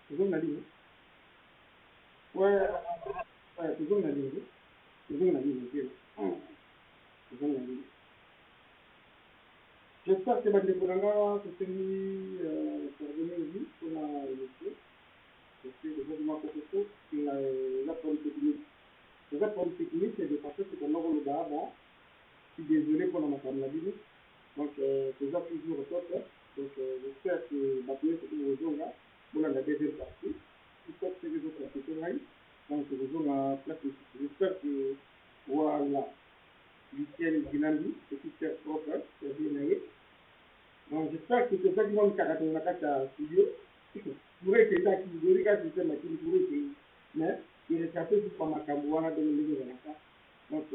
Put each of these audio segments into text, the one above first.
Toujours la ligne. Ouais, ouais, toujours la ligne. Toujours la ligne. Toujours la ligne. J'espère que Bande Kuranga se finit parvenir aussi pour la émission. Parce que je vais vous proposer la polytechnique. La polytechnique, c'est de passer ce qu'on a le bas. Je suis désolé pour la maladie. Donc, c'est ça toujours au top. Donc, j'espère que Baptiste est toujours là pour la deuxième partie. J'espère que les autres parties là. Donc, c'est toujours la place. J'espère que, voilà, Lucien Guinandi, petit cher propre, c'est bien allé. Donc, j'espère que c'est ça qui va me caractériser dans la studio. Pour être là, qui vous regarde, c'est ma qui vous regarde. Mais, il est capable de faire ma caméra dans le milieu de la. Donc,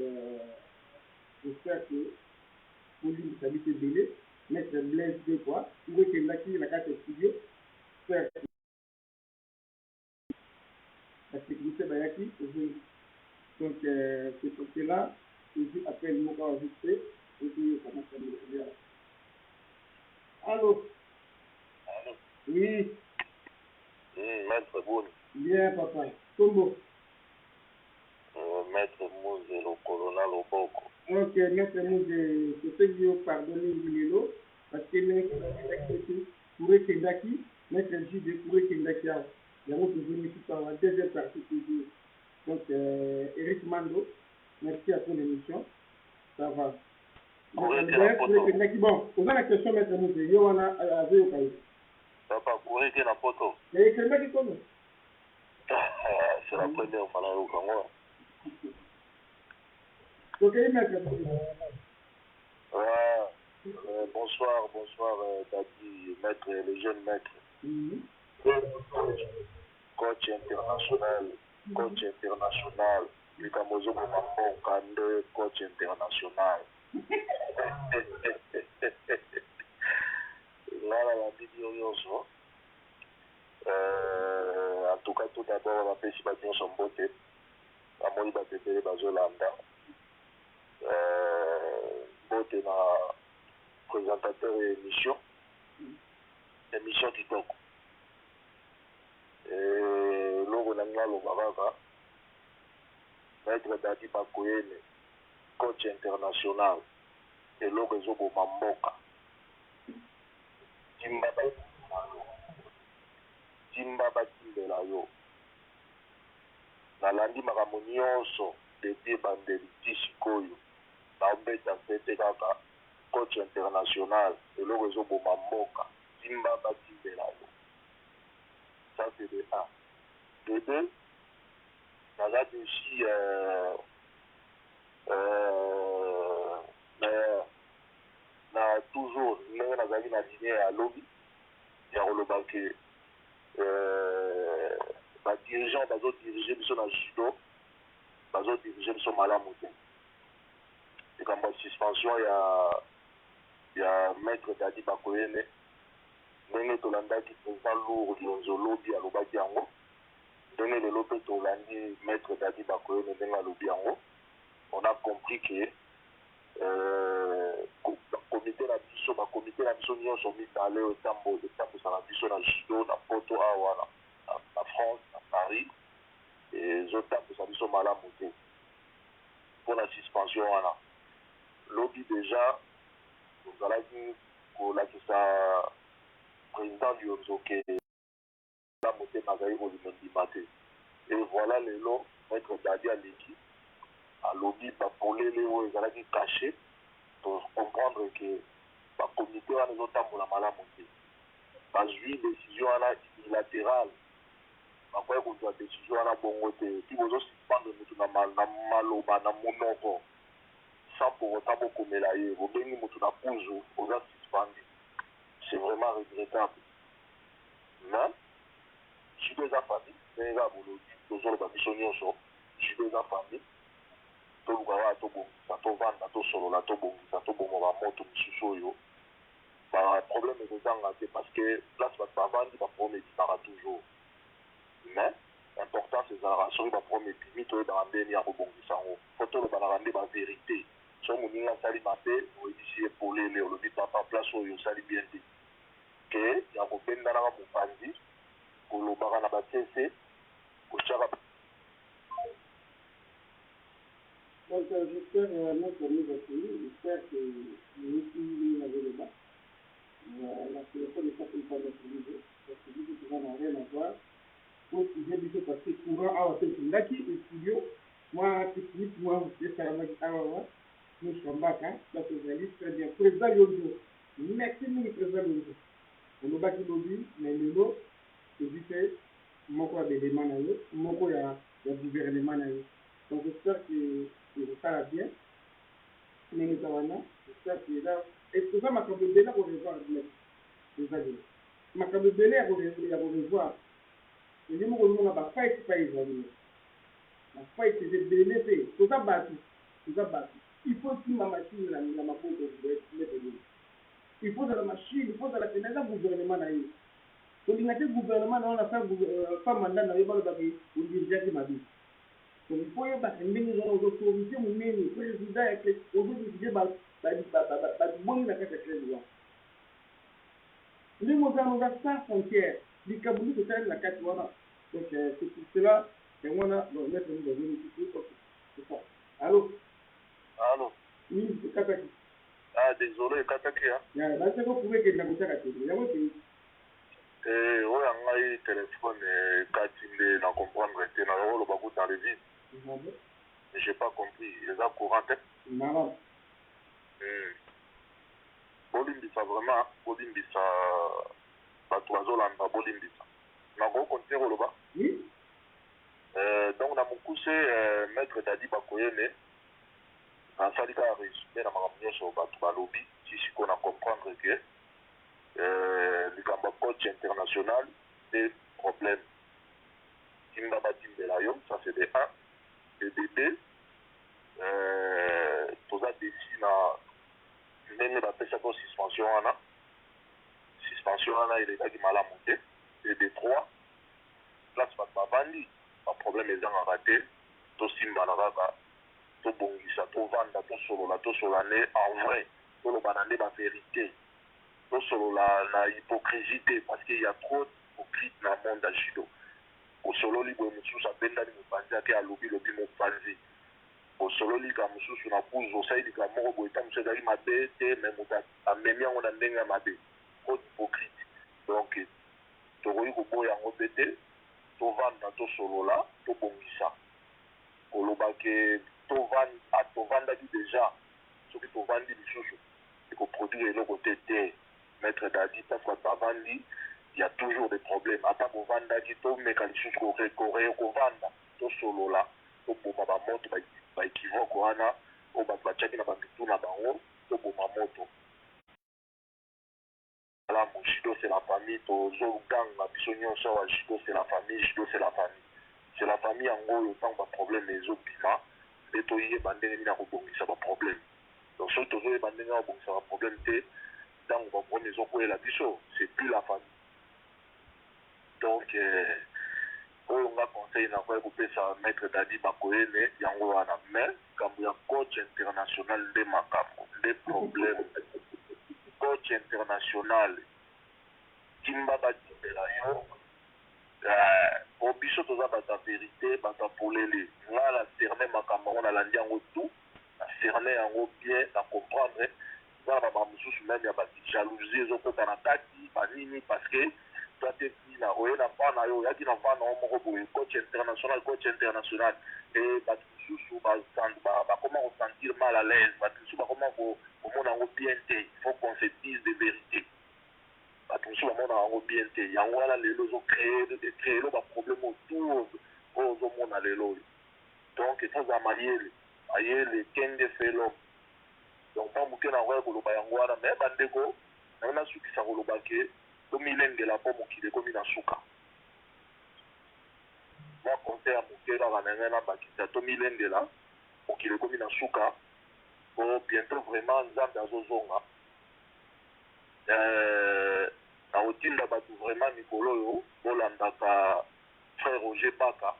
j'espère que pour lui, ça lui fait délai. Mettre Blaise deux fois. Vous voyez que là, qui est la carte studio. Faire la sécurité Bayaki. Donc, c'est pour cela, je dis après le mot enregistré. Et puis, ça commence à me dire. Allô? Allô? Oui. Maître Boune. Bien, papa. Combo. Maître Mouze, le colonel Oboko. Ok, Maître Mouze, c'est ce que vous pardonnez Lilo, parce que Maître Kouré Kendaki, Maître J.D. Kouré Kendaki, il y a un autre qui dans la deuxième partie toujours. Donc, Eric Mando, merci à ton émission. Ça va. Kouré Kendaki, bon, posons la question, Maître Mouze, il y en a à au pays. Papa, Kouré qui n'a pas poto. Mais Kendaki, comment? C'est la première fois au Congo. Ok, Maître Mouze. Bonsoir, Dadi, maître, le jeune maître. Coach international, Likamozo Mambo Kande, coach international. Là, la vidéo yoso. En tout cas, tout d'abord, on a fait si bâtiment son beauté. La moni batete bazolanda. Beauté na présentateur et émission TikTok. Logo nanga lobaka. Maître Dadi Bakoyene, coach international. Et logo zobo mamboka. Timba batimbela yo. Nalandi makambo nyonso depuis bandeli ti sikoyo. Naombeta fete kaka coach international. Eloko ezoboma mboka. Timba batimbela yo. Ça c'est de 1. De 2, naza aussi na toujours ndenge nazali na linie ya lobi ya koloba ke badirigeant bazodirige biso na judo bazodirige biso malamu te likambo ya suspension ya maître Dadi Bakoyene ndenge tolandaki président lourd lionzo lobi alobaki yango ndenge lelo mpe tolandi maître Dadi Bakoyene ndenge alobi yango on a compris que bakomite na biso nyonso mibale etambosaka biso na judo na poto awa na France na Paris ezotambosa biso malamu te mpona suspension wana lobi déjà tozalaki kolakisa président lionzo ke malamu te nazali kolima ndima te et voilà lelo maître Dadi aleki alobi bapolele oyo ezalaki caché pour comprendre que bakomité wana ezotambola malamu te bazwi décision wana unilatérale bakoki kozwa décision wana bongo te ti bozosuspendre motu na maloba na monoko sans pour autant bokomela ye bobengi motu na puzu oza suspendu c'est vraiment regrettable mais judo eza famille ndenge kaka bolobi tozoloba biso nyonso judo eza famille toluka kaka tobongisa tovanda tosolola tobongisa tobongoka moto mosusu oyo baproblème ekozanga te parce que place bato bavandi baproblème ebimaka toujours mais importance ezalaka soki baproblème ebimi toyebaka ndeni ya kobongisa yango po tolobanaka nde bavérité so moninga asali mabe oyebisi ye polele olobi papa place oyo osali bien te ke ya kobendanaka mopanzi kolobaka na basese kotiaka. Donc, j'espère notre ami Vassili, j'espère que nous aussi, avait le bas. La téléphone n'est pas une fois notre niveau, parce que du coup, ça n'a rien à voir. Au sujet du tout, parce que courant, à l'hôtel Kindaki, le studio, moi, technique, moi, je suis à la magie, nous sommes back, hein, la journaliste, très bien. Président Yondo, merci, nous, président Yondo. On a bâti lobby, mais le lot, c'est du fait, mon quoi, des démanaïs, mon quoi, il y a gouvernement, donc j'espère que ça va bien. Mais j'espère que là, est-ce que ça m'a comme de là pour revoir les amis? Ma comme de là pour revoir. Et je me retrouve dans la fight pas israélien. La fight c'est de bénéfice. Tout ça battu. Tout ça battu. Il faut que ma machine la ma peau il faut de la machine, il faut de la fenêtre gouvernement là. Donc il y a des gouvernements dans la fin pas mandat dans les balles d'abord ou dirige qui m'a dit. Donc il faut y avoir une autorité ou même président avec aujourd'hui bon la carte de loi. Nous avons sans frontières. Les Kaboulou de faire la carte voilà. Donc c'est pour cela que moi là dans mettre nous dans une situation c'est ça. Allô. Allô. Oui, c'est Kataki. Ah désolé Kataki hein. Ya, là c'est pour que na kutaka tu. Ya wote. Oyo ngai téléphone katinde na comprendre te na rolo ba dans les vides. Mais j'ai pas compris. Les a courant tête. Non. Bolimbisa vraiment, bolimbisa bato bazolanda bolimbisa. Na go continuer koloba. Oui. Donc na mokuse maître Dadi Bakoyene asali ka résumé na makambo nyonso bato balobi si siko na comprendre que likambo coach international des problèmes. Kimba batimbela yo, ça c'est de 1. Et de 2, toza déci na ndenge bapesaka suspension wana elekaki malamu te. Et de 3, place bato bavandi baproblème ezangaka te tosimbana kaka tobongisa tovanda tosolola ne en vrai toloba na nde bavérité tosolola na hypocrisie te parce qu'il y a trop d'hypocrite na monde ya judo osololi boye mosusu abendani mopanzi ake alobi mopanzi osololi ka mosusu na buzu osali likambo moko boye ta mosusu ezali mabe te me moto amemi yango na ndenge ya mabe trop d'hypocrite donc tokoki koboya yango mpe te tovanda tosolola tobongisa kolobake tovandaki déjà soki tovandi lisusu ekoproduire eloko te maître Dadi parce que bavandi il y a toujours des problèmes ata kovandaki tomeka lisusu kovanda tosolola toboma bamoto baekivoke wana oyo bato batiaki na bamitu na bango toboma moto alamu judo c'est la famille tozoganga biso nyonso awa judo c'est la famille c'est la famille yango oyo ntango baproblème ezobima nde toyeba ndenge nini ya kobongisa baproblème donc soki tozoyeba ndenge ya kobongisa baproblème te ntango baproblème ezokweyela biso c'est plus la famille donc oyo nga conseil na koya kopesa maître Dadi Bakoyene yango wana mais likambo ya coach international nde makambo nde problème coach international kimba batimbela yo po biso toza bato ya vérité bato ya polele nga na cerne makambo yango nalandi yango tout na cerne yango bien na comprendre eza na bama mosusu meme ya jalousie ezokota na kati banini parce que toi te tina oye na mpa na yo oyaki na mpa na yo moko boye coach international e bato mosusu bakoma kosentir mal à l'aise bato mosusu bakoma komona yango bien te il faut qu'on se dise de vérité bato mosusu bamona yango bien te yango wana lelo ezocréelo baproblème autour oyo ozomona lelo oyo donc etoza mayele kenge fe l'homme donc mpa moke na yango ya koloba yango wana me bandeko nango nasukisa koloba ke tomilengela mpo mokili ekomi na suka mwa conseil ya moke kaka na ngai nabakisa tomilengela mokili ekomi na suka po bientôt vraiment nzambe azozonga nakotinda bato vraiment mikolo oyo bolandaka frère Roger Baka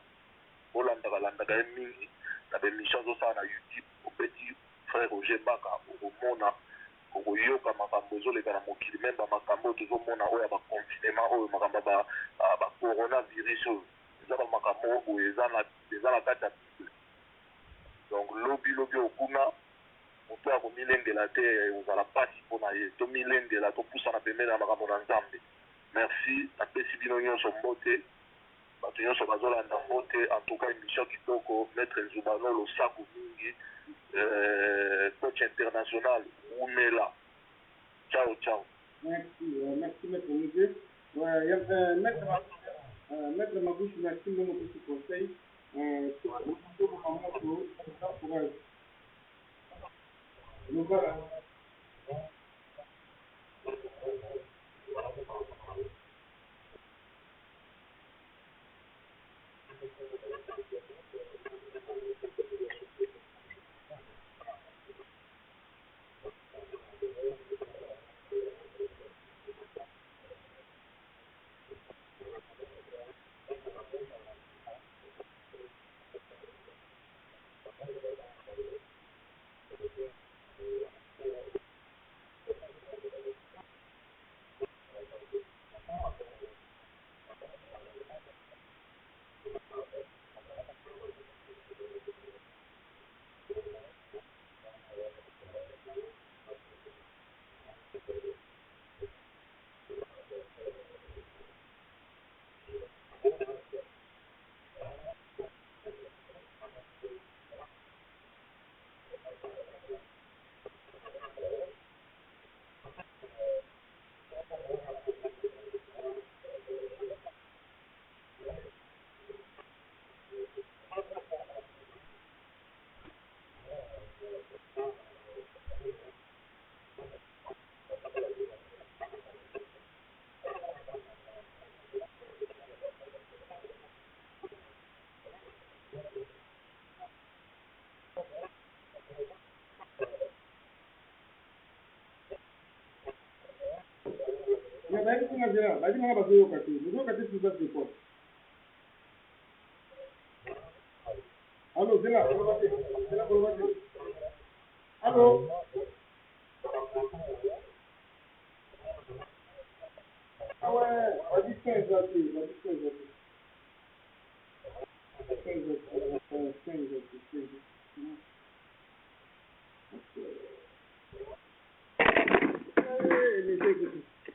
bolandaka ye mingi na bemission azosala na YouTube opeti frère frère Roger Mbaka okomona okoyoka makambo ezoleka na mokili meme bamakambo tozomona oyo ya baconfinement oyo makambo ya bacoronavirus oyo eza bamakambo oyo eza na kati ya bible. Donc lobi okuna moto ya komilendela te ozala mpasi mpo na ye tomilendela topusana pembeni na makambo na nzambe. Merci, napesi bino nyonso mbote bato nyonso bazolanda mbote. En tout cas émission kitoko, maître Nzubanolo saku mingi, coach international Oumela. Ciao, ciao. Merci, merci maître Moudé. Maître Magouche, merci de mon petit conseil. Voilà. Allô, Zéla, allô. Ah ouais, vas-y, 15 vas-y, 15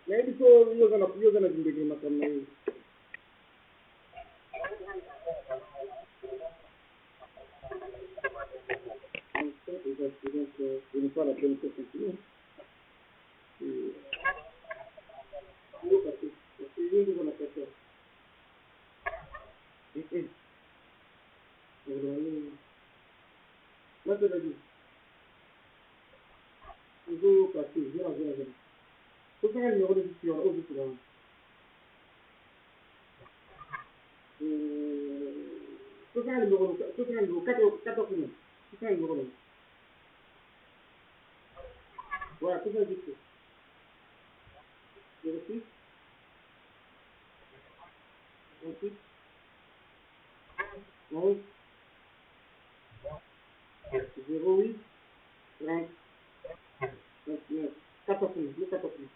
mais il faut you're gonna be making my il n'est pas la peine de continuer. Parce que io devo una persona. Ma te la dis. Il faut passer, viens. Faut faire le numéro de discussion, au bout là. Faut faire le numéro 14 minutes. Faut faire le numéro là. Voilà, faut faire le discours. 06 28 11 08 30 29 14 minutes, le 14 minutes.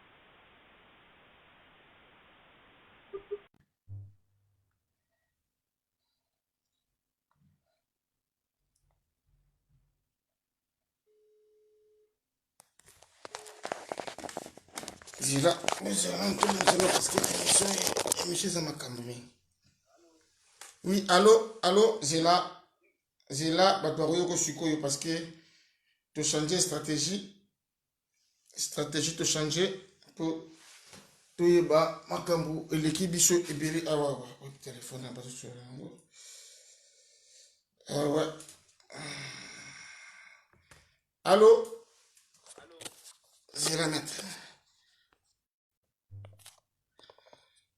Zila, parce que monsieur Zamakambi. Oui, allô, Zila, Batwaroyo Sukoyo, parce que tu changer stratégie tu changer pour tu ba makambu l'équipe biso ebeli awa téléphone na bato sur yango. Ouais. Allô, Zila maître.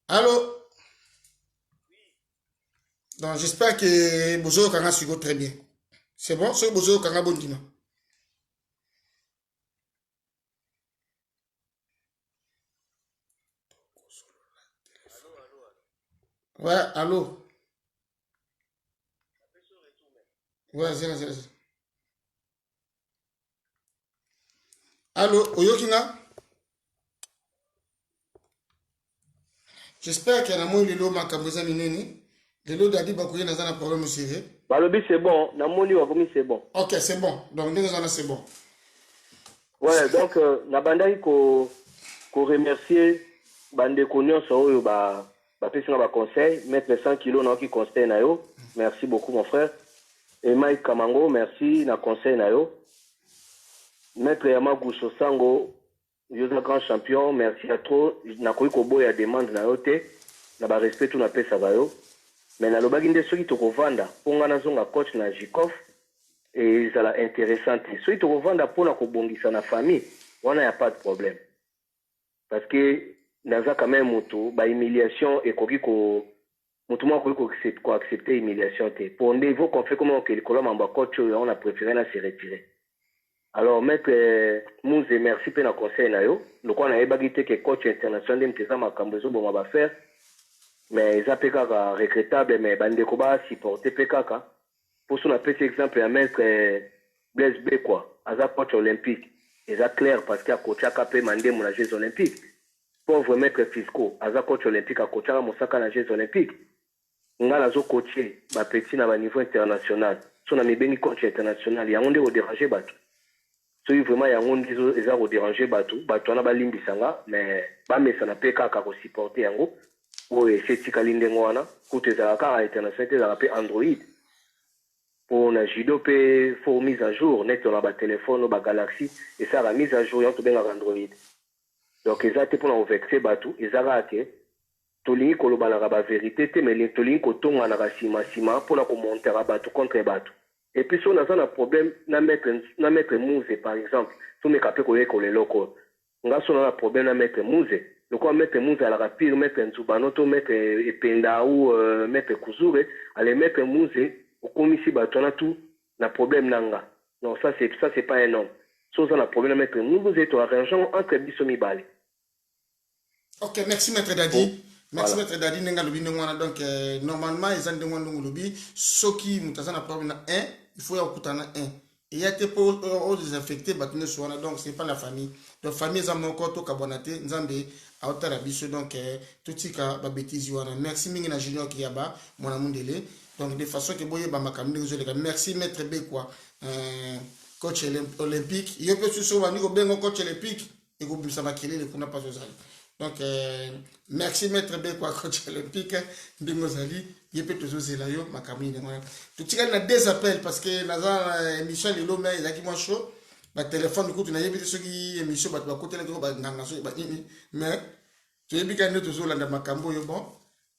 Allô? Donc j'espère que Bozo Kanga sugo très bien. C'est bon, c'est Bozo Kanga Bondima. Ouais, allô? Ouais, zéro. Allô, Oyokinga? J'espère qu'il y a un mot de l'eau, ma cambrisa mineni. De l'eau d'Adi Bakoye n'a pas de problème aussi. Balobi, c'est bon. Namoni Wakomi, c'est bon. Ok, c'est bon. Donc, c'est bon. Ouais, donc, Nabandai ko remercier Bande Konyon Soyo, ba pesi na conseil, mettre 100 kilos dans qui conseil na yo. Merci beaucoup, mon frère. Et Mike Kamango, merci na conseil na yo. Maître Yamagu Sosango, Yosa grand champion, merci à trop. Na koyi ko boya demande na yo te, na ba respect tout na pesa ba yo. Mais na lobaki nde soki tokovanda, ponga na zonga coach na Jikov, et ça la intéressante. Soki tokovanda pona ko bongisa na famille, wana y a pas de problème. Parce que naza quand même moto, ba humiliation et koki ko moto mo ko accepter humiliation te. Pour nde il faut qu'on fait comment que le colombe en coach on a préféré na se retirer. Alors, maître Mouze, merci pour le conseil. Nous avons dit que coach international de ma Cambozo bon va faire. Mais ils ont regrettable, mais bande koba supporter PKK. Pour son petit exemple, un maître Blaise Bekwa, un coach olympique. Ils ont clair parce qu'il a coaché KP mandé mon Jeux olympiques. Pauvre maître Fisco, un coach olympique a coaché Moussaka na Jeux olympiques. Nga lazo coaché ma petit na niveau international. Son ami béni coach international, il y a un de déranger bateau. So vraiment ya ngondi zo eza ko déranger bato na balimbisanga mais ba mesa na peka ka ko supporter yango o ese kalinde ngwana kote za ka international te za pe Android pour na judo pe faut mise à jour net na ba téléphone ba Galaxy et ça la mise à jour yanto benga Android donc ezate pour na vexer bato ezaka ke tolingi ko lobala ba vérité te mais tolingi ko tonga na sima pour na ko monter bato contre bato. Et puis, si on a un problème, na mettre Mouze, par exemple, si on est capable de les locaux, on a un problème à mettre Mouze. Donc, on mettre Mouze à la rapide, mettre Nzubanoto, mettre Ependa ou mettre Kuzure, aller mettre Mouze, au commissi, on a tout, un problème nanga. Non, ça, c'est pas un homme. Si on a un problème à mettre Mouze, tu as arrangement entre Bissomi Bali. Ok, merci, maître Dadi. Oh. Merci maître Dadi nenga lobi nengwana donc normalement ils ont demandé lobi soki mutazana problème na 1 il faut y akutana 1 et il y a des pour désinfecter batune soana donc c'est pas la famille donc famille za moko to kabonate nzambe autara biso donc tout tika ba bêtise wana merci mingi na junior kiyaba mona mundele donc de façon que boye ba makamni ngozoleka merci maître Bekwa coach olympique yo pe so wani ko bengo coach olympique et ko bisa makelele kuna pas ozali. Donc, merci maître Bekwa, coach olympique, Ndingozali, Yepé toujours Zelayo, ma camine. Tout le monde a des appels parce que dans l'émission, les lots, ils ont qui chaud. Le téléphone, du coup, tu n'as pas vu ce qui est émission, tu vas côté les gros, mais tu es bien toujours là dans ma cambo, bon.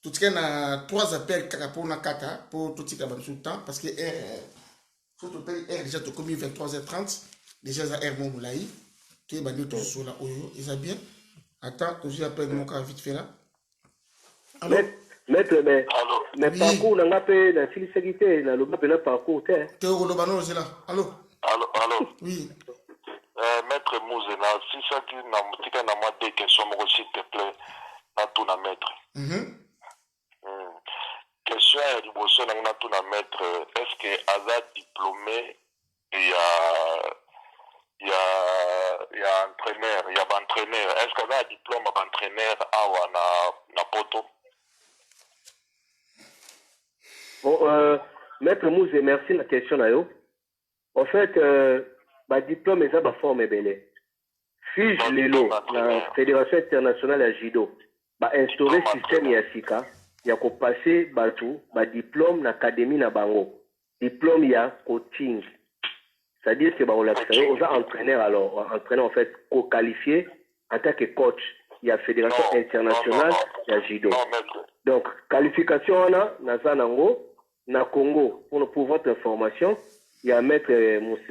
Tout le monde a 3 appels pour na kata, pour tout le monde temps parce que faut te payer déjà, tu as commis 23h30, déjà, ça R mon moulaï, tu es banni toujours là, ils ont bien. Attends, toujours appelle mon cas vite fait là. Allô? Maître, mais parcours, on a fait la sécurité, on a fait le parcours. Tu es au Lobano, c'est là. Allô? Allô? Oui. Maître Mouzena, si ça dit, n'a pas des questions, s'il te plaît, à tout na maître. Question à Riboso, n'a tout na maître, est-ce que Azad diplômé, il y a entraîneur, il y a entraîneur. Est-ce qu'on a un diplôme d'entraîneur à Poto? Bon, maître Mouze, merci de la question. En fait, ma diplôme est ma forme belé. Fige Lelo, la Fédération internationale à Judo, a instauré le système Yasika, il y a passé Batou, ma diplôme dans l'académie na Bango. Diplôme, il y a coaching. C'est-à-dire que on a entraîneur alors, entraîneur en fait co-qualifié en tant que coach. Il y a Fédération internationale, il y a Judo. Donc, qualification on a, Nazanango, na Congo, pour votre information, il y a maître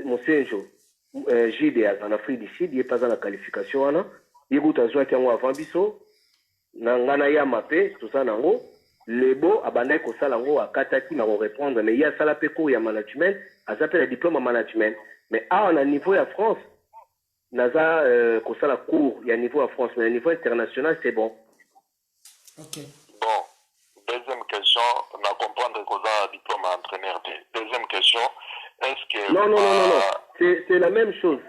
Monsenjo, JD en Afrique du Sud, il n'est pas dans la qualification on a. Il y a joué avant Bisso, Nangana Yamape, tout ça nango. Les beaux abandonnent ko salango à Kataki na répondre mais il y a ça la péco il y a management à s'appelle le diplôme en management mais à on a niveau à France naza ko sala cours il y a niveau à France mais au niveau international c'est bon. OK. Bon, deuxième question, on a comprendre qu'on a un diplôme entraîneur. Deuxième question, est-ce que Non, c'est la même chose.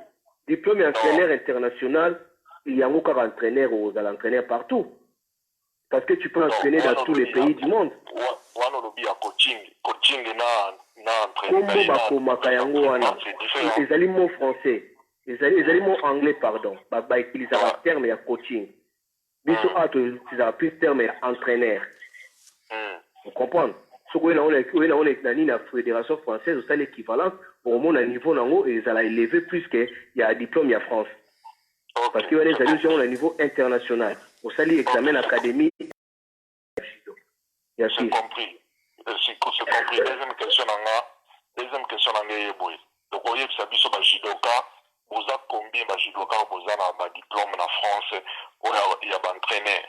Diplôme d'entraîneur international, il y a encore entraîneur aux entraîneurs partout. Parce que tu peux entraîner dans tous les pays du monde. Kombo bakomaka yango wana. Ezali mot français. Ezali mot anglais, pardon. Ba utilisera terme ya coaching. Biso ato utilisera plus terme ya entraîneur. Vous comprenez? Ce qu'on a dans la fédération française, c'est l'équivalent au monde à niveau nango et ça a élevé plus qu'il y a un diplôme il y a France. Parce qu'il y a des allusions au niveau international. Au sali examen académique. C'est compris. C'est compris. Deuxième question est boy. Donc vous voyez que ça biso ba judoka, vous avez combien ba judoka vous avez un diplôme en France ou il y a un entraîneur.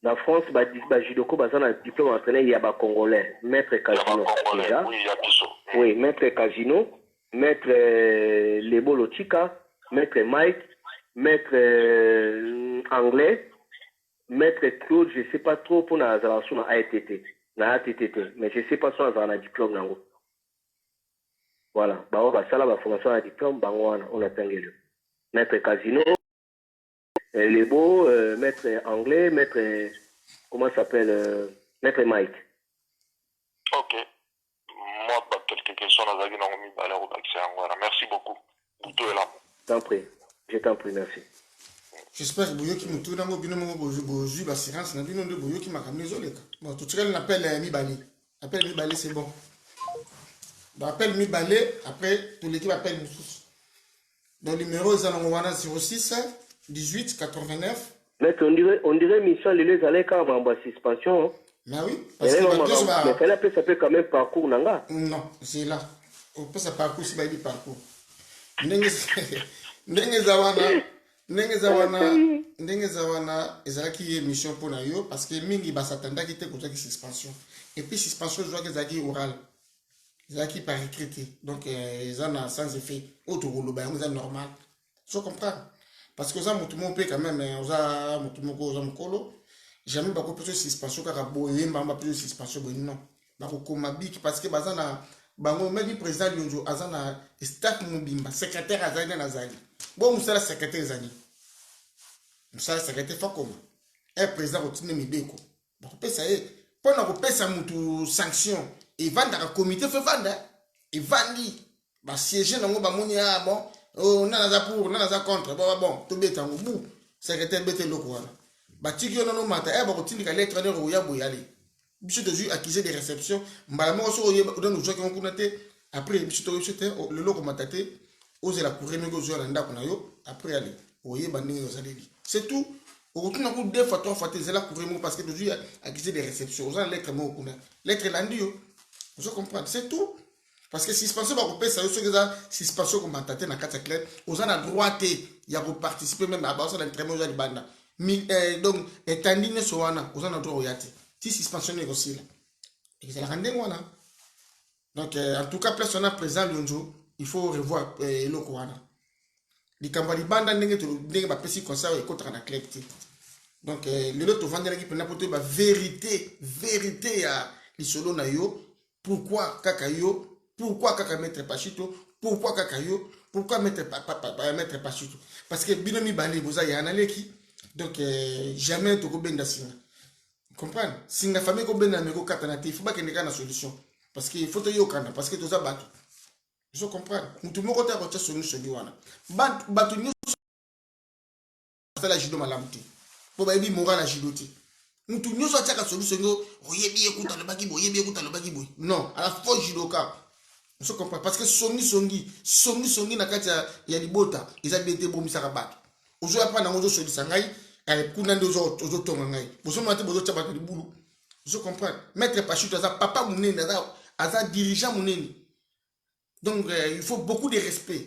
En France, Jidoko a un diplôme entraîneur, il y a un Congolais, Maître Casino. Déjà. Oui, il y a Bisso. Oui, Maître Casino, Maître Lebo Lochika, Maître Mike, Maître Anglais, Maître Claude, je ne sais pas trop pour la relation à ATT, mais je ne sais pas si on a un diplôme. Voilà, ça la formation à diplôme, on a tangé. Maître Casino. Les beaux, maître anglais, maître, comment ça s'appelle, maître Mike. Ok. Moi, pas quelques questions, merci beaucoup. Je t'en prie, merci. J'espère que Boyo qui me tourne dans le Boyo, l'assurance, n'a pas de Boyo qui m'a ramené les gars. Bon, tout le monde l'appelle Mibali. Appelle Mibali, c'est bon. Donc, appelle Mibali, après, toute l'équipe appelle Moussous. Donc, le numéro est 06 18 89. Mais on dirait Michel les allait quand même en suspension. Mais oui, parce que mais ça peut quand même parcours nanga. Non, c'est là. On peut ça parcours si baby parcours. Ndenge zawana ezalaki émission pour na yo parce que mingi basatanda ki te kozaki suspension. Et puis suspension joie que zaki oral. Zaki par écrit. Donc ezana sans effet. Autre rolo ba c'est normal. Tu comprends? Parce que ça mutumo pe quand même oza mutumo ko oza mukolo. Jamais ba ko plus suspension kaka boye mbamba plus suspension boye non. Ba ko komabiki parce que bazana bango même président Lyonjo azana staff mobimba secrétaire azali na zali. Bon musala secrétaire zani. Musala secrétaire fa comme. Un président rotine mibeko. Ba ko pesa e pona ko pesa mutu sanction et vanda ka comité fait vanda et vandi ba siéger nango ba moni ah bon. Oh, nanaza pour, nanaza contre. Bon, tout bête en bout. Secrétaire bête le quoi. Batiki on a mata. Eh, bon, tu dis qu'elle est traînée au Yabou Yali. Monsieur de jus accusé des réceptions. Mbalamon sur dans nos gens qui ont connecté. Après, monsieur de jus, le logo mataté. Osez la courir, mais aux yeux à l'andakunayo. Après, allez. Oye, banding aux allévis. C'est tout. Au retour, on a deux fois, trois fois, t'es là courir parce que de jus accusé des réceptions. Aux lettres, moi, au kuna. Lettre landio. Vous comprenez? C'est tout. Parce que suspension va couper ça, suspension comme tâté na carte claire, aux en a droit il y a pour participer même à base de l'entraînement de banda. Donc étendine soana, aux en a droit yati. Si suspension est aussi là. Et c'est la rendez moi là. Donc en tout cas place on a présent Lyonjo, il faut revoir le koana. Les campagnes banda n'engé ba pesi conseil et contre na clepti. Donc le lot vendre qui peut n'apporter ba vérité à les solo na yo. Pourquoi kakayo? Pourquoi Kaka mettre Pachito? Pourquoi Kakayo? Pourquoi mettre Pachito? Parce que Binomi Bali, vous avez un aleki. Donc, jamais tu peux bien singa. Vous comprenez? Si la famille peut bien amener au katanaté, il faut pas qu'il y ait une solution. Parce qu'il faut te y aller parce que tu as battu. Je comprends. Nous tout le monde a une solution. Battu nous c'est la judo malamti. Pour baby moral la judoti. Nous tout nous a une solution. Oyebi écoute le bagi boy, oyebi écoute le bagi boy. Non, à la fois judoka. Je comprends parce que songi na kati ya libota ils ont été bomi sarabat ozo apana ngozo soli sangai kuna ndozo ozo tonga ngai bozo mate bozo taba libulu je comprends maître Pachito za papa munene za dirigeant munene donc il faut beaucoup de respect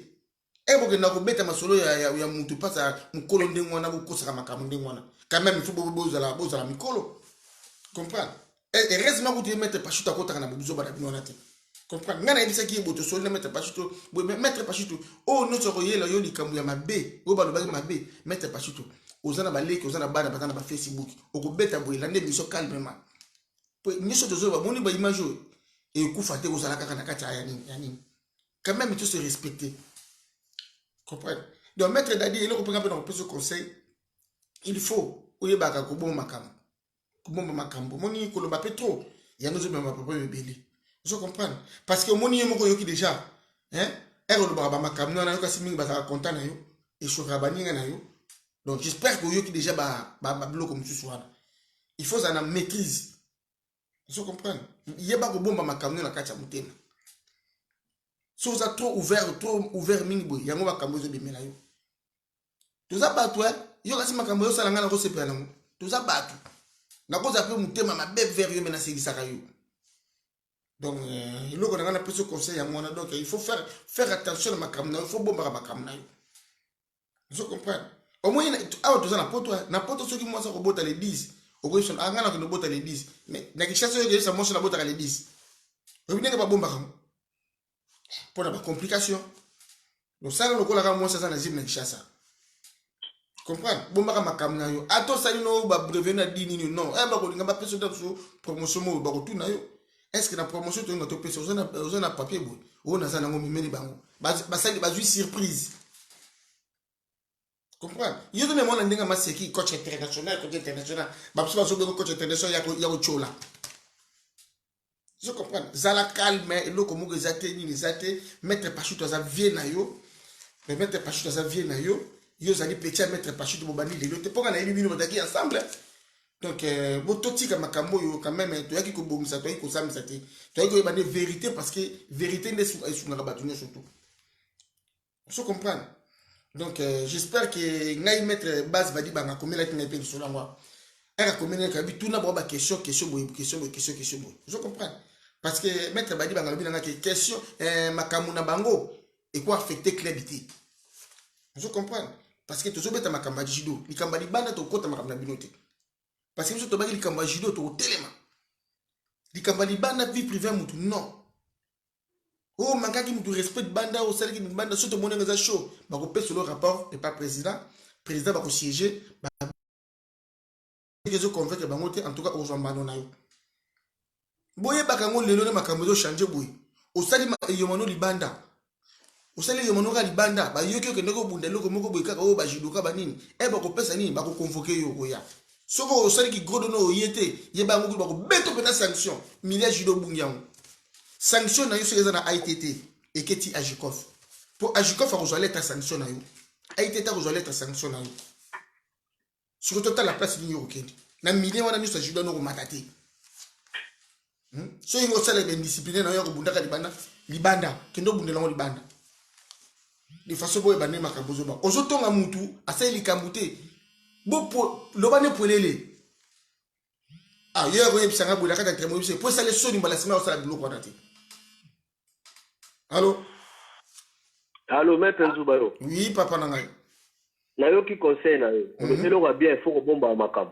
et boke na ko beta masolo ya mutu pasa mukolo ndengwana bukosa makamu ndengwana quand même il faut bozo la mikolo comprendre et reste ma ko te maître Pachito akota na bozo bana binona te comprendre ngana ebisa ki boto solo mettre Pachito mettre Pachito oh no soko yela yo likambu ya mabe o ba lobaki mabe mettre Pachito ozana baleki ozana bana batana ba Facebook okobeta boye lande biso calmement po nyiso tozo ba moni ba image et ku fate ozala kaka na kati ya nini quand même il faut se respecter Comprenez? Donc, maître Dadi, il reprend un peu dans ce conseil. Il faut, où il y a un bon macam. Bon macam. Mon ni koloba trop. Il y a nos ma papa me belé. Vous comprenez? Parce que mon ni mo yoki déjà. Hein? Er le baba macam non na kasi mingi ba content na yo. Et sur rabani na yo. Donc j'espère que yoki déjà ba bloc comme ce soir. Il faut ça maîtrise. Vous comprenez? Il y a pas que bon macam non na kacha mutema. Si vous êtes trop ouvert mingi boy, yango makambo zo bimela yo. Tuza batu yo kasi makambo yo sala ngana ko sepela nango. Tuza batu. Na ko zape mutema mabe vers yo mena segisaka yo. Donc il faut qu'on a un peu ce conseil à moi donc il faut faire attention à makambo, il faut bomba makambo yo. Vous comprenez? Au moins ah tuza na poto ceux qui moi ça ko bota les 10. Au moins son angana ko bota les 10. Mais na kishasa yo ça moi na bota les 10. Vous venez pas bomba comme pour la complication. Donc ça le kola ka moi ça na zim na kishasa. Comprends? Bomba makambo na yo. Ato sali no ba brevenir dini non. Eh ba ko linga ba peso da so promotion mo ba ko tuna yo. Est-ce que la promotion to ngoto peso on a papier boy. On a ça na ngomi meni bango. Ba sali ba surprise. Comprends? Yo donne moi ndinga maseki coach international, ba so so coach international ya ko chola. Je comprends. Zala calme et loko mo gezate ni zate mettre pachuto za vie na yo. Mais mettre pachuto za vie na yo. Yo zali petit mettre pachuto bobani les deux. Pourquoi na yebi bino bataki ensemble? Donc bototi ka makambo yo quand même to yaki ko bomisa to yaki ko samisa te. To yaki ko bane vérité parce que vérité ne sou na batuni surtout. Vous comprenez? Donc j'espère que ngai mettre base va di banga komela ki pe sur la moi. Era komela ka bi tuna ba question. Je comprends? Parce que maître badi banga lobi na question makambo na bango et quoi affecter crédibilité. Je comprends? Parce que toujours beta makamba judo, likamba libanda to kota makamba binote. Parce que to bagi likamba judo to telema. Likamba libanda vie privée mutu non. Oh mankaki mutu respect banda au sali ki banda surtout monenga za show, ba ko pèse le rapport et pas président ba ko siéger ba que je convaincre bangote en tout cas aux ambano na yo. Boye bakango lelo na makambo zo changer boye. Au sali yomono libanda. Osali yomono ka libanda ba yoki okende ko bunda loko moko boye kaka o ba jidoka ba nini e ba ko pesa nini ba ko convoquer yo koya soko osali ki godo no yete ye ba ngoko ba ko beto pena sanction milia jido bungiango sanction na yo seza na ITT et keti Ajikof pour Ajikof a rejoindre ta sanction na yo ITT a rejoindre ta sanction na yo sur total la place ni yo okende na milia wana miso jido no ko matati so ingo sala ben discipline na yo ko bunda ka libanda kendo bundela ngo libanda de façon boye bane makambozo ba ozotonga mutu asali likambuté bo lobane polele ah yego yebisanga bola kata tremo yebise po sale soni mbala sima osala biloko wana te. Allô maître Nzubayo. Oui papa na ngai na yo ki conseil na yo le va bien il faut bomba makam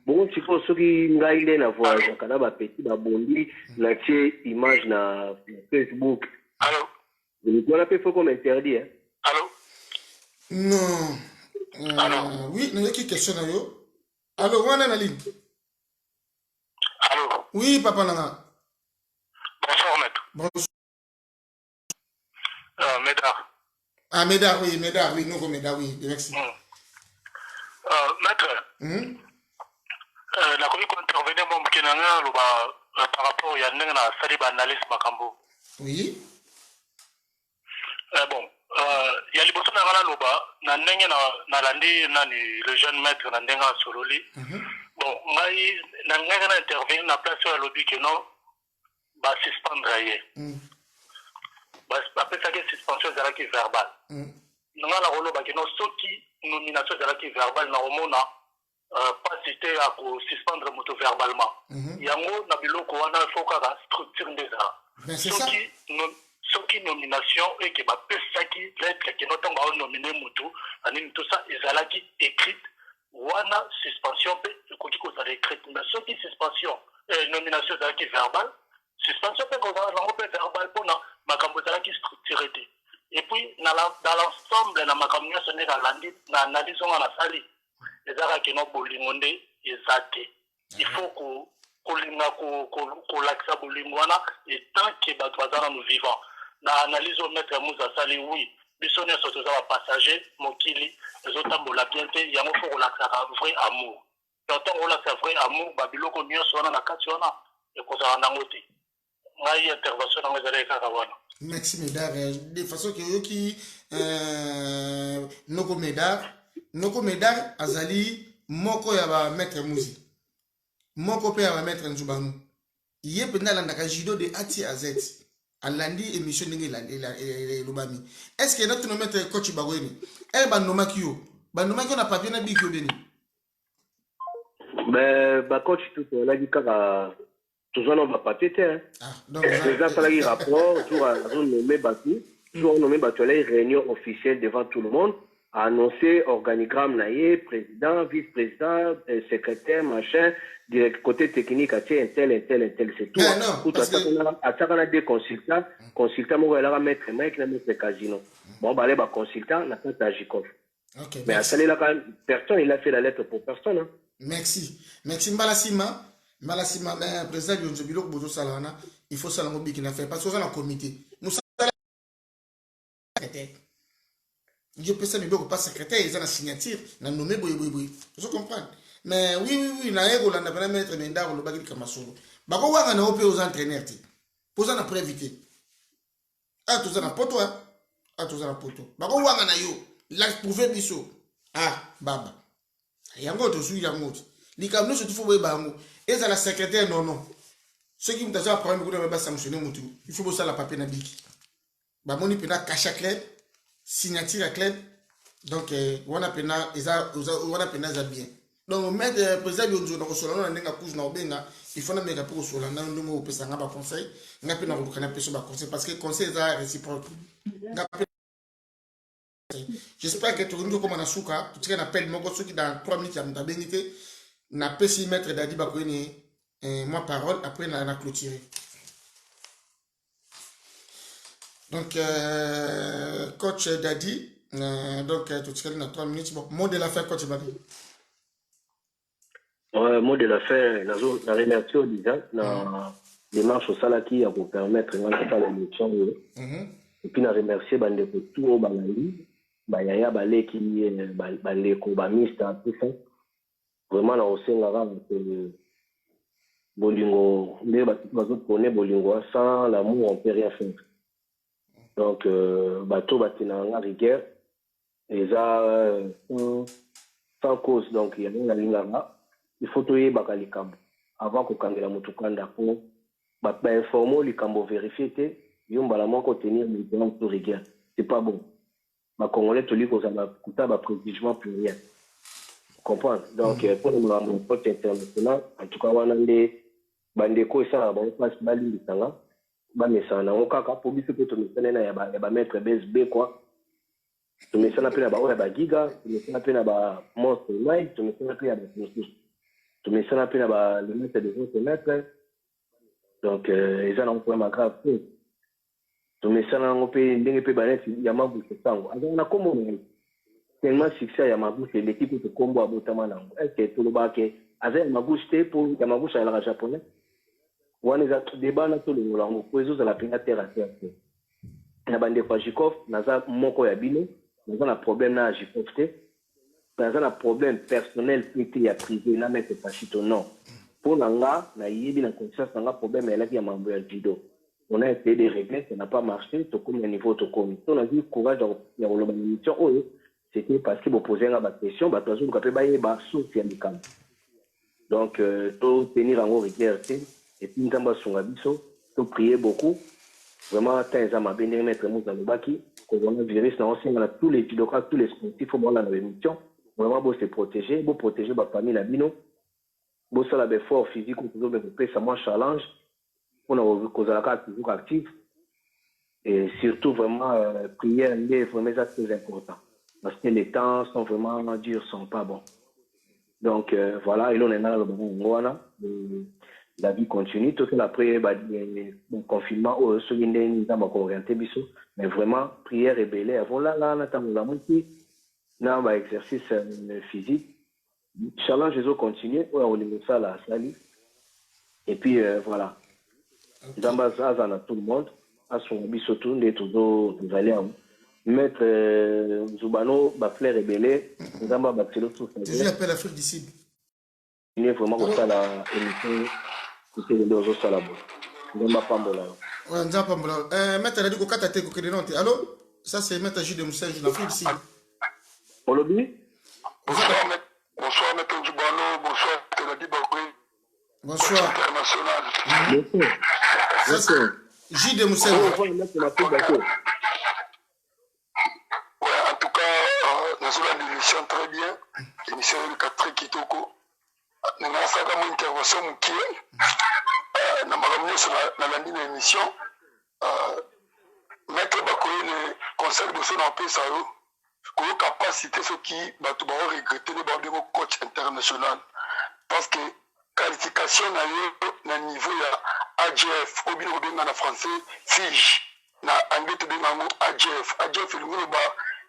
bon tu faut soki ngai le na voix kana ba petit ba bondi na tie image na Facebook. Allô Donc on a fait faut comme interdit hein. Allô? Non. Oui, il y a qui question na yo. Allô, on est en ligne. Allô? Oui, papa Nanga. Bonsoir, maître. Bonsoir. Médard. Ah, Médard, oui, nous, Médard, oui, merci. Maître, la commission intervenait mon Kenanga par rapport à Yann Salib analyse Makambo. Oui. Bon. Il y a les bossons dans la loba, le jeune maître Nandenga Sololi. Bon, Nanga intervient dans la place sur le lobby que non, va suspendre ailleurs. Après ça, que suspension de la qui verbale. Nanga la rolo, que non, ceux qui nomination de la qui verbale, normalement, pas cité à suspendre moto verbalement. Yango, Nabiloko, on a faut qu'à structure des arts. C'est ça. Ceux qui nomination et qui va pesaki lettre qui notamment nominé Moutou, anime tout ça, ils allaient qui écrite, wana suspension, le côté qu'on a écrit, mais ceux qui suspension, nomination de la qui verbale, suspension peut qu'on a l'enveloppe verbale pour ma campagne qui structurée. Et puis, dans l'ensemble, dans ma campagne, ce n'est pas l'analyse en la salle, les arts qui n'ont pas bolingonde, ils athées. Il faut qu'on l'accès bolingoana et tant que nous vivons. Na analyse au maître Moussa Sali, oui, biso nyonso toza bapassager mokili ezotambola bien te yango fo kolakisaka vrai amour ntango olakisa vrai amour babiloko nyonso wana na kati wana ekozala nango te ngai intervention nango ezalaki kaka wana. Merci Médard. De façon que yoki Noko Médard azali moko ya ba maître Muzi. Moko pe ya ba maître Nzubanu. Yé penda landaka judo de Ati à Z. Alandi émission ndenge lobami. Est-ce que notre maître coach Bagweni ba nomaki yo. Ba nomaki na papier na bikyo beni. Ben ba coach tout la kaka toujours on va papier hein. Donc déjà ça là rapport toujours à nommé bâti, toujours nommé bâti là réunion officielle devant tout le monde. Annoncer organigramme naïe, président, vice-président, secrétaire, machin, direct côté technique, un tel, c'est tout. Tout on a des consultants, moi, il a mettre mec, il a mettre casino. Bon, bah, les consultants, on a fait Tajikov. Mais à celle là, personne, il a fait la lettre pour personne. Hein. Merci. Merci, Mbalasima, mais président de Nzobilo, Bozo Salana, il faut ça la qui n'a fait, parce qu'on a un comité. Nous sommes je peux ça, mais pas secrétaire, ils ont la signature, ils ont nommé boy. Je comprends. Mais oui, na ego la na mettre Médard le bagage comme ça. Bako wa na opé aux entraîneurs ti. Posa na prévité. Ah tout ça na poto hein. Ah tout ça na poto. Bako wa na yo. La prouver biso. Ah baba. Yango to su yango. Likamno se tufo boy bango. Eza la secrétaire non. Ceux qui m'ont problème ko na ba sanctionner mutu. Il faut bosser la papier na biki. Ba moni pena cacha clair. Signature à club donc on a pena bien donc mettre président de notre solana n'enga couche na obenga il faut na meka pour solana ndongo opesa nga ba conseil nga pena ko kana peso ba conseil parce que conseil za réciproque j'espère que tu nous comme na suka tu tiens appel moko soki dans 3 minutes ya mtabengite na pesi maître Dadi ba ko ni moi parole après na clôturer. Donc, coach Dadi, donc, tu te dans 3 minutes. Bon, mot de la fin, coach Dadi. Mot de la fin, la remercie déjà, la démarche au Salaki pour permettre de faire l'émission. Et puis, la remercie de tout au Bangali, Bayaya, Baleki, Baleko, Bamista, tout ça. Vraiment, là, au Sénara, Bolingo, les bateaux connaissent Bolingo, sans l'amour, on ne peut rien faire. Donc, bateau batina rigueur, et ça, sans cause, donc il y a une lingara, il faut toyer bakalikam avant qu'on kange la mutukanda pour informer les cambo vérifier, yon balamon contenir les plans de rigueur. C'est pas bon. Ma congolais te lit qu'on a coûté un préjugement pour rien. Comprendre. Donc, pour mon pote international, en tout cas, on a des bandeko et ça, on passe mal du temps. Bamesana okaka po biso pe tomesana na ya ba maître BSB quoi tomesana pe na ba oya ba giga tomesana pe na ba monster light tomesana pe na ba tomesana pe na ba le maître de votre maître donc ils ont un problème grave tomesana ngo pe ndenge pe ba net ya mabu sango azana na komo tellement succès ya mabu c'est l'équipe de combo abotama nango est-ce que tout le baké azana mabu c'était pour ya mabu ça la japonais on est à débat na tout le monde pour les autres la pinga terre à terre na bande kwa Jikov naza moko ya bino naza na problème na Jikov te naza na problème personnel petit ya privé na mettre pachito non pour nanga na yebi na conscience nanga problème elle ya mambo ya judo on a essayé de régler ça n'a pas marché to comme un niveau to comme on a dit courage ya lo mission oyo c'était parce que vous posez la question ba toujours ka pe ba yeba souci ya mikam donc to tenir en rigueur et puis nous avons prié beaucoup vraiment tant ma bien mettre Moussa Lobaki coronavirus on a tous les judokas tous les sportifs au moment de l'émission vraiment beau se protéger beau protéger ma famille la bino beau ça la effort physique pour développer ça moi challenge on a cause la carte toujours active et surtout vraiment prière est vraiment très important parce que les temps sont vraiment durs sont pas bons donc voilà et là on est dans le bon la vie continue tout après le confinement au second nous avons orienté biso mais vraiment prière et belé avant là n'attendons la moitié n'a pas exercice physique challenge les autres continuer on est ça là salut et puis voilà dans base à tout le monde à son biso tout les toujours aller Maître Zubano, Bafler et Belé, Nzamba Batelo tout ça. Je l'appelle l'Afrique du Sud. Il est vraiment comme ça la émission. C'était les deux autres salabos. Nzamba Pambola. Ouais, Nzamba Pambola. Maître Radiko Katate Kokedenote. Allô? Ça c'est Maître J. de Moussa, l'Afrique du Sud. Olobi? Bonsoir, Maître Zubano. Bonsoir, Teladi Bakwe. Bonsoir. International. Bonsoir. J. de Moussa. Ouais, en tout cas, nous avons une émission très bien. Émission de 4 Kitoko. Nous avons une intervention qui est. Nous avons une émission. Maître Bakoye, le conseil de son empire, ça a une capacité, ce qui va regretter le coach international. Parce que qualification à un niveau AGF, au bien en français, FIGE. Na anglais te donne AGF. AGF est la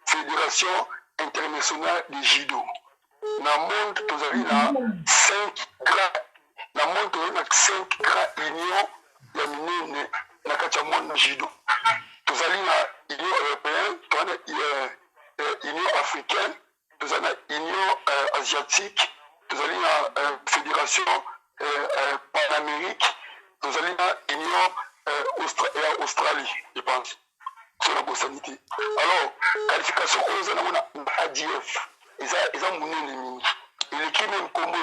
Fédération internationale de judo. Na monde tu as vu là 5 grands. Na monde tu as 5 grands unions ya minene na kacha monde judo. Tu as vu la Union européenne, tu as Union africaine, tu as Union asiatique, tu as vu la Fédération panamérique, tu as vu la Union Australie, je pense, sur la sanité. Alors, qualification aux ADF, ils ont mon ennemi. Il est même comme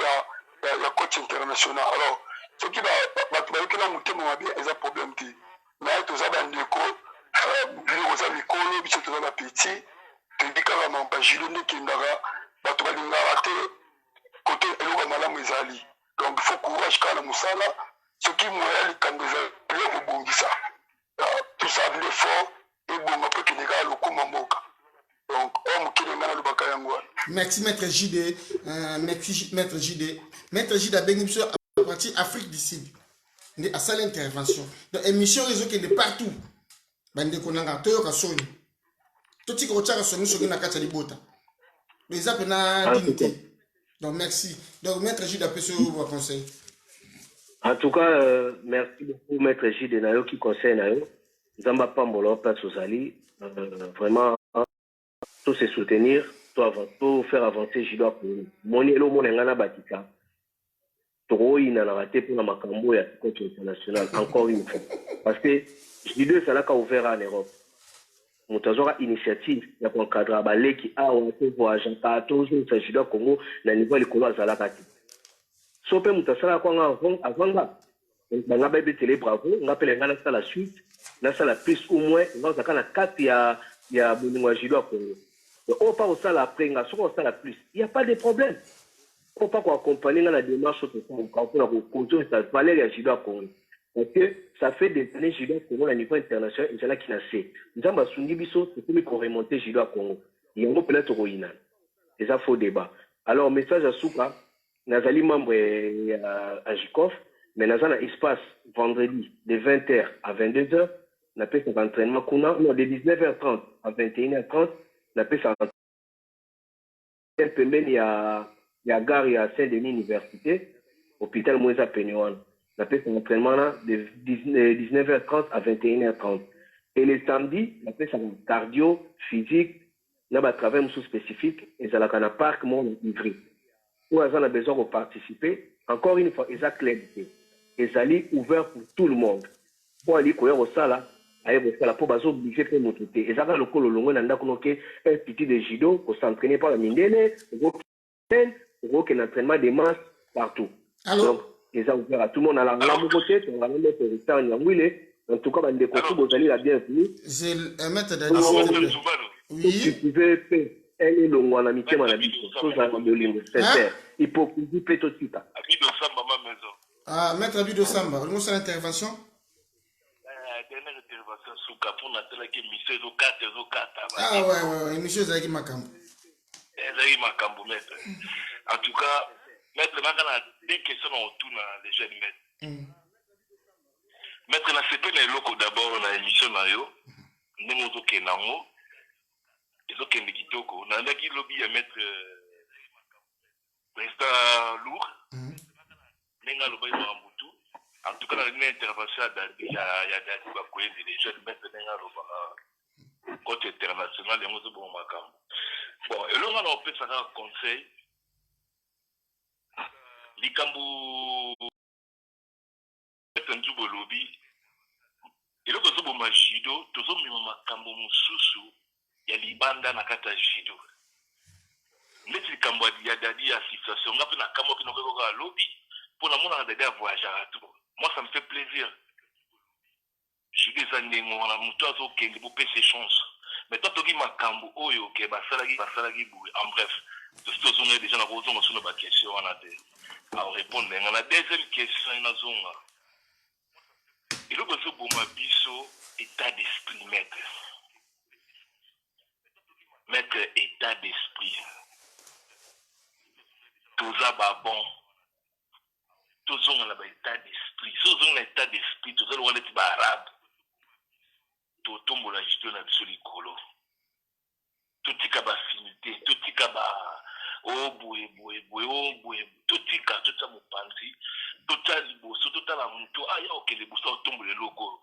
la coach international. Alors, ce qui va être là, ils ont un problème. Mais tous les gens de l'école, ils ont l'école, ils ont la petit, ils ont des bajilons qui ont raté côté de donc, il faut courage quand même ça là. Ce qui m'a dit quand nous avons ça. Tout ça, l'effort, et bon, on peut qu'il y ait le coup mamboka. Donc, on peut qu'il y ait le bakayangwa. Merci, Maître JD. Merci, Maître JD. Maître JD a béni à partir Afrique du Sud. Il a ça l'intervention. Donc, émission réseau qui est de partout. Bande konanga, toyo ka soni. Toti ko tchaka soni soki na kacha libota. Les appels na dignité. Donc, merci. Donc, Maître JD a pu se vous conseil. En tout cas, merci beaucoup, Maître J. de Nayo qui conseille Nayo. Zamba Pambolo, Place Osali. Vraiment, tout se soutenir, tout faire avancer Jido pour mon élo, mon engana batika. Trop inanarate pour la Makambo et la coach international, encore une fois. Parce que Jido, c'est là qu'a ouvert en Europe. Nous avons une initiative, il y a un cadre à balai qui a un voyage en 14 jours, c'est Jido Congo, dans le niveau de l'école à Zalakati. So pe mutasala kwa avanga nga bebe télé bravo nga pele nga na la suite na sala plus ou moins nga zaka na 4 ya bolingo jido Congo on pas au sala après nga so sala plus il y a pas de problème on pas quoi accompagner nga la démarche tout ça on peut la contrôler ça valeur ya jido Congo parce que ça fait des années jido Congo à niveau international et là qui n'a c'est nzamba sungi biso c'est comme qu'on remonter jido Congo il y a un peu peut-être roina et ça faux débat alors message à Souka Nazali membre à Jikov, mais Nazali un espace vendredi de 20h à 22h, on appelle ça entraînement non, de 19h30 à 21h30, on appelle ça il y a gare, il y a Saint-Denis Université, hôpital Moïsa Peignoan. On appelle ça entraînement de 19h30 à 21h30. Et les samedis, on appelle ça cardio, physique, on a un travail spécifique, et ça a un parc monde livré. Où on a besoin de participer, encore une fois, ils ont clé. Ils sont ouverts pour tout le monde. Pour aller courir au sala, pour baser obligé pour nous traiter. Ils ont le col long, on a un petit de judo pour s'entraîner par la mindene, pour un entraînement des masses partout. Donc, ils ont ouvert à tout le monde à la côté, on va mettre le temps en Yamouile. En tout cas, on a des coachs, vous allez la bienvenue. J'ai un maître d'administration. Oui. Si tu veux faire. Elle est longue en amitié, mon ami. Sincère. Hypocrisie, pétotita. Ah, maître Abido Samba, on a l'intervention. Dernière intervention, Souka, pour la mission de 4. Ah, ouais, monsieur Zaghi Makambo. Zaghi Makambo, maître. En tout cas, maître, il y a deux questions autour des jeunes maîtres. Maître, c'est pas les locaux d'abord, on a l'émission, nous avons fait ils ont qu'un kitoko. On a qui lobby à mettre président lourd. Nenga lobby Mambutu. En tout cas, dans une intervention, il y a des jeunes maîtres Nenga côté international yango zo bon makambo bon elonga na opesa ka conseil likambo nzubo lobi eloko zo bon majido tozo mima makambo mususu ya libanda na kata jido ndeti likambo ya dadi ya situation ngapi na kambo kino ko lobi pour la mona dadi à voyager à tout moi ça me fait plaisir je dis ça n'est mon amour zo kendi bo pese chance mais toi toki makambo oyo ke basalaki boui en bref tout ça on déjà na kozonga sur ba question on a des à répondre mais la deuxième question ina zonga eloko zo boma biso état d'esprit maître état d'esprit toza ba bon tozonga na ba état d'esprit tozonga na état d'esprit toza loin d'être ba arabe totombola gestion na biso likolo totika ba finité totika ba boye totika tota mopanzi tota liboso tota la muto aya okele boso otombola loko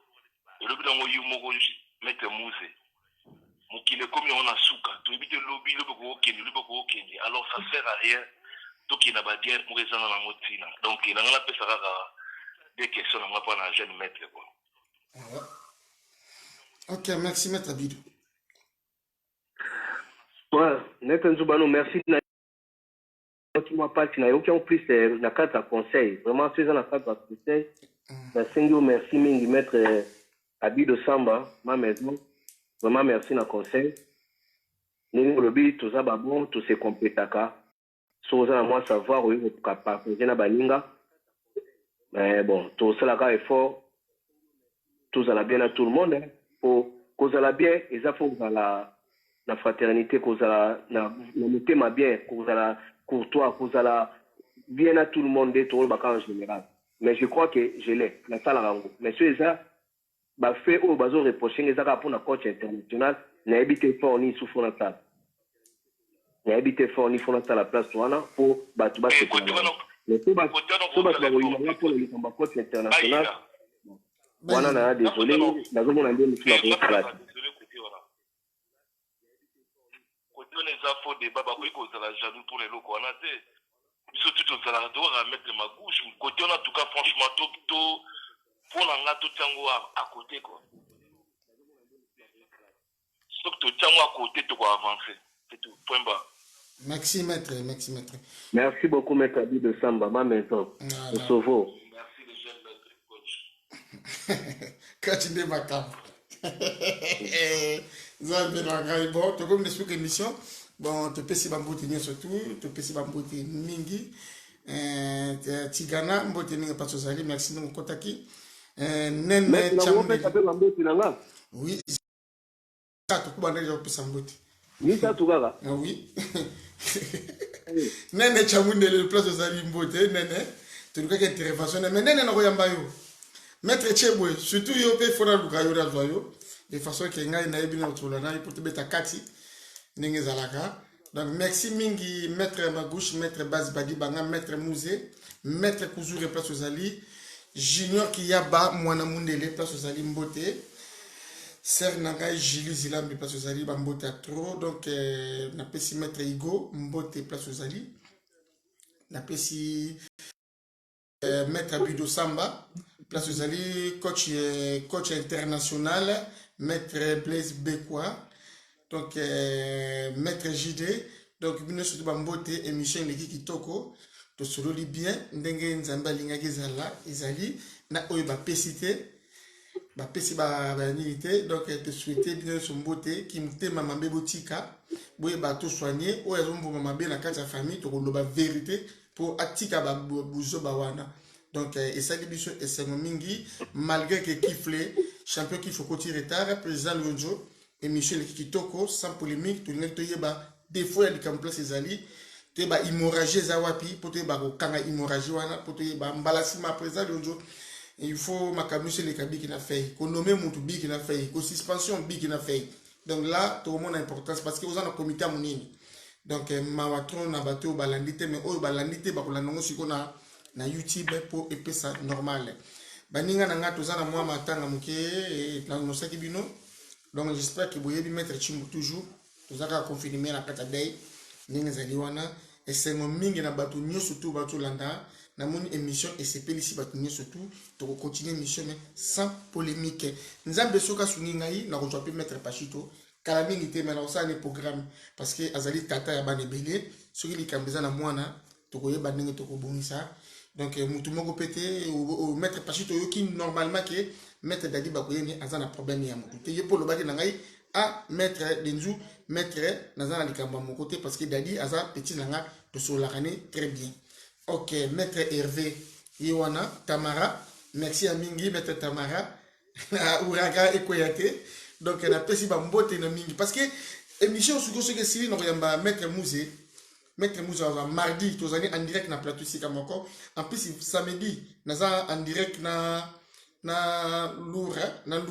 elobi nango yu moko maître Mouze mokile komi on a suka toyebite lobi loboko okende alors ça sert à rien donc il n'a pas guerre pour raison dans motina donc il a pesa kaka des questions na ngapa na jeune maître quoi. Ok, merci maître Abidou. Ouais, maître Nzubano, merci. Tu m'as pas dit aucun plus la carte à conseil. Vraiment c'est la carte à conseil. Merci mingi maître Abidou Samba, ma maison. Vraiment merci na conseil. Nous lobby tout ça bon, tout c'est compétaka. So ça moi savoir oui capable na baninga. Mais bon, tout ça là effort. Tout ça là bien à tout le monde hein. Pour cause la bien et ça faut la fraternité cause la mutema bien cause la courtois cause la bien à tout le monde de tout le en général. Mais je crois que je l'ai la salle rango. Mais c'est ça ba fait au bazo reprocher les pour la coach international na habité fort ni sous fond la na habité fort ni fond la place toana pour batu ba se mais tout ba pour le coach international. Voilà, na désolé, na zomo na ndeni tu la kala. Côté les infos débat ba ko za la jaloux pour les locaux on a té. Surtout aux aladors à mettre ma gauche, côté on a en tout cas franchement tout pour nga tout tango à côté quoi. Sauf tout tango à côté tout quoi avancer. C'est tout. Point bas. Merci maître, merci maître. Merci beaucoup maître Abidou Samba, ma maison. Au sauveau. Continue ma cam. Bon, tu comme l'explique émission. Bon, tu peux si bambouti surtout, tu peux si bambouti mingi. Tigana, mbouti mingi pas sosali, merci nous kotaki. Nene chambe. Oui. Ça tu peux bander déjà pour sambouti. Ni ça tu gars. Oui. Nene chambe le place sosali mbouti, nene. Tu nous quelque intervention, mais nene na koyamba yo. Maître Chebwe, surtout yo pe fona lukayo da zoyo, de façon que ngai na ebina otolana pour te beta kati ndenge zalaka. Donc merci mingi maître Magouche, maître Baz Badi Banga, maître Mouze, maître Kouzoure place Ozali, Junior Kiyaba mwana mundele place Ozali Mbote, Ser Nanga Jilu Zilambi place Ozali Mbote trop. Donc na pesi maître Igo Mbote place Ozali. Na pesi maître Abidou Samba place Ozali, coach international, maître Blaise Bekwa, donc maître JD, donc bino surtout bambote émission leki kitoko, to sololi bien, ndenge nzamba linga gezala, ezali, na oyo ba pesite, ba pesi ba nilité, donc te souhaiter bien son beauté, qui mte mama bebotika, boye ba to soigner, oyo azombo mama be na kati ya famille, to koloba vérité, pour atika ba buzo ba wana. Donc, et ça, et c'est mingi, malgré que Kifle, champion qui faut côté retard, président Lonjo, et Michel Kikitoko, sans polémique, tout le monde a des fois, il y a des places Zali, tu as hémorragie Zawapi, pour te kanga hémorragie, pour te mbalasima président Lonjo, il faut ma camusé les cabis qui n'a fait, qu'on nomme mon bi qui n'a fait, qu'on suspension bi qui n'a fait. Donc là, tout le monde a importance parce que vous avez un comité à monini. Donc, ma watron n'a battu au balandité, mais au balandité, bah, pour la non na YouTube pour épée normal. Baninga na nga tozana moi matanga muke na nosaki bino Donc j'espère que vous avez mettre Chimbo toujours. Vous avez confirmé la carte d'ailleurs. Et c'est mon mingi na batu nyo surtout batu landa. Na mon émission et c'est ici batu nyo surtout. Donc continuer l'émission mais sans polémique. Nous avons besoin de souligner na rejoindre mettre Pachito. Kalamini te mais là ça un programme parce que azali tata ya bane belé. Ce qui li kambeza na mwana. Tokoye bandenge toko bonisa. Donc mutu moko pété ou mettre Pachito yo qui normalement que mettre Dadi Bakoye ni azana problème ya mutu. Te yepo lo baki na ngai. À maître Denzu, maître Nazana Likamba mon côté parce que Dadi Aza petit nanga de Solarane très bien. Ok, maître Hervé Iwana Tamara, merci à Mingi, maître Tamara, Ouraga et Koyate. Donc on a pesi bambote na Mingi parce que émission sur ce que si nous regardons maître Mouzé, maître Mouzé mardi, tous années en direct na plateau ici comme encore. En plus samedi, Nazana en direct na lour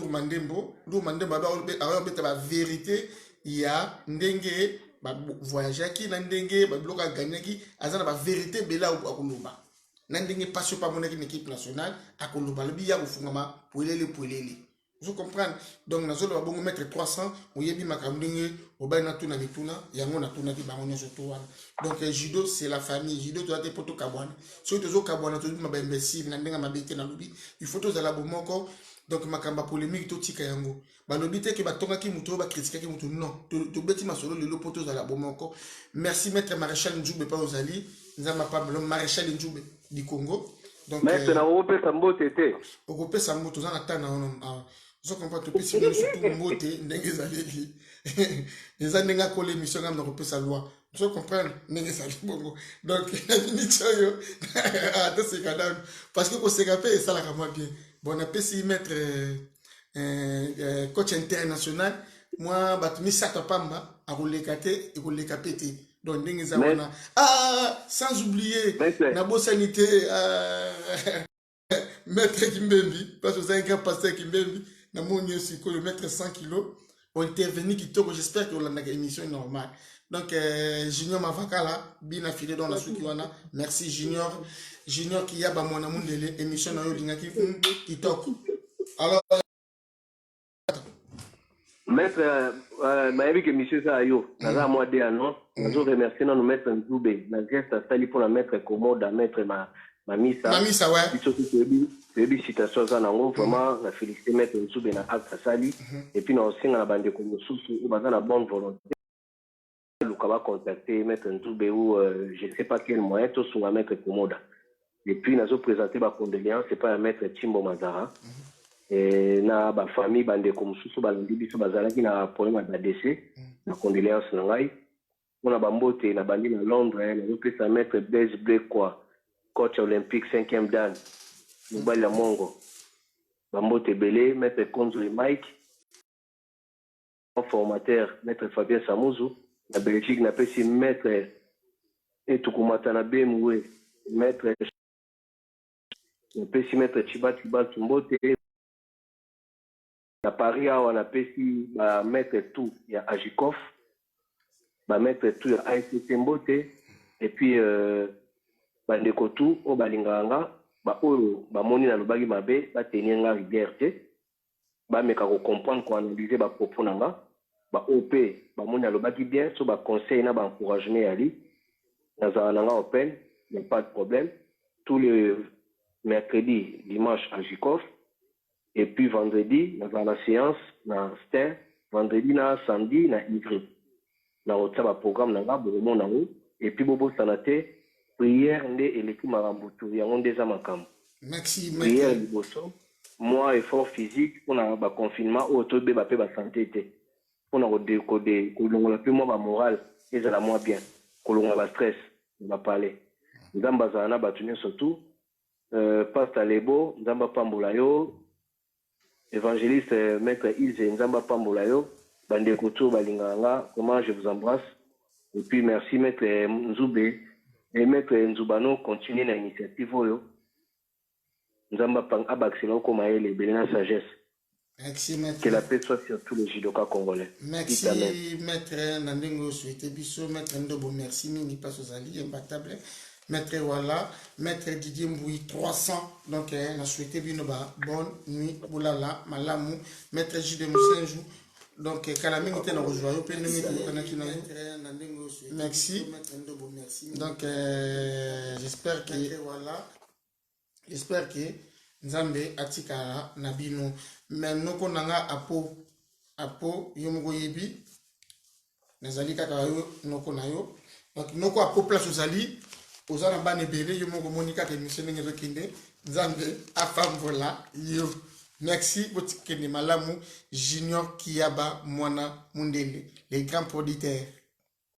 mandembo ba vérité ya ndenge ba voyager ki na ndenge ba bloka ganyaki azana ba vérité bela akuluba na ndenge passion pa mon équipe nationale akuluba le biya kufungama poelele vous comprenez donc na zolo ba bongo mettre 300 oyebi makamdenge obai na tuna mituna yango na tuna ki bango nyoso to wana donc judo c'est la famille judo to ate poto kabwana so to zo kabwana to ma ba imbécile na ndenga mabete na lobi il faut to zala bomoko donc makamba polémique to tika yango ba lobi te ke batonga ki muto ba critiquer ki muto non to beti masolo le poto zala bomoko merci maître maréchal Njoube pa ozali nzamba pa le maréchal Njoube du Congo donc maître na ope sambo tete ope sambo to zana tana on je comprends tout petit surtout mbote ndenge zaleli les années ko l'émission ngam na kopesa loi je comprends ndenge zali bongo donc minute yo ata c'est cadavre parce que ko sekape ça la kama bien bon apesi mettre coach international moi batumi sata pamba a kolekate et kolekapete donc ndenge zawana sans oublier na bo sanité maître Kimbembi parce que c'est un pasteur Kimbembi na monyo siko le mettre 100 kilos on intervenir qui toko j'espère que la émission est normale donc Junior Mavakala bien affilé dans la soukiwana merci Junior qui a ba mona mundele émission na yo linga qui toko alors maître mayebi que monsieur ça yo na moi de non nous remercier nous mettre Nzoube na geste sali pour la mettre commode mettre Mamisa ouais Baby citation ça nango vraiment la féliciter mettre Nzoube na acte sali et puis na aussi na bande comme sous ou bazana bonne volonté luka va contacter mettre Nzoube ou je sais pas quel moyen tout sur mettre commode et puis nazo présenter ba condoléances c'est pas à mettre Chimbo Mazara et na ba famille bande comme sous balandi biso bazala ki na problème de décès na condoléances na ngai on a bambote na bandi na Londres na peut ça mettre Blaise Blake quoi coach olympique 5e dan Mobile la Mongo bambote belé mettre contre Mike formateur maître Fabien Samouzu la Belgique n'a pas si mettre et tout comme na BMW mettre n'a pas si mettre Chiba Tumbote à Paris on a pas si mettre tout il y a Ajikov mettre tout il y a ICT Mbote et puis bandeko tout au balinganga oyo bamoni na lobaki mabe batenir nga rivière te bameka comprendre ko analyser propos nanga OP bamoni na lobaki bien so conseil na encouragement yali nazala nanga open il n'y a pas de problème tous les mercredis dimanche à Jikov et puis vendredi nazala na séance na Ster vendredi na samedi na Ivry na otsa programme nanga bomo nango et puis bobo sanate prière nde eleki makambo tu yango nde za makambo merci prière liboso moi effort physique pour na ba confinement au to be ba pe ba santé te pour na décoder kolongola pe moi ba moral ezala moi bien kolongola ba stress ba parler nzamba za na batunye surtout pasteur Lebo nzamba pambola yo évangéliste maître Ilse nzamba pambola yo bande koto balinganga comment je vous embrasse et puis merci maître Nzoube et maître Nzubano continue l'initiative oyo nzamba pang abaxela ko maele belena sagesse merci maître que la paix soit sur tous les judokas congolais merci maître Nandingo souhaité biso maître Ndobo merci mini passe aux alliés imbattable maître voilà maître Didier Mboui 300 donc on a souhaité bino ba bonne nuit boulala malamu maître J de Moussenjou Donc, Kalaming était dans le joyau, merci. Donc, j'espère que Nzambe atikara nabino. Mais nous konanga apo yomugo yebi. Nazali kaka noko na yo. Donc, noko apo place ozali. Ozana bane bere yomugo monika ke missionne ngezokinde. Nzambe afambola yo. Merci Botikene Malamu Junior Kiyaba Mwana Mundele, les grands producteurs.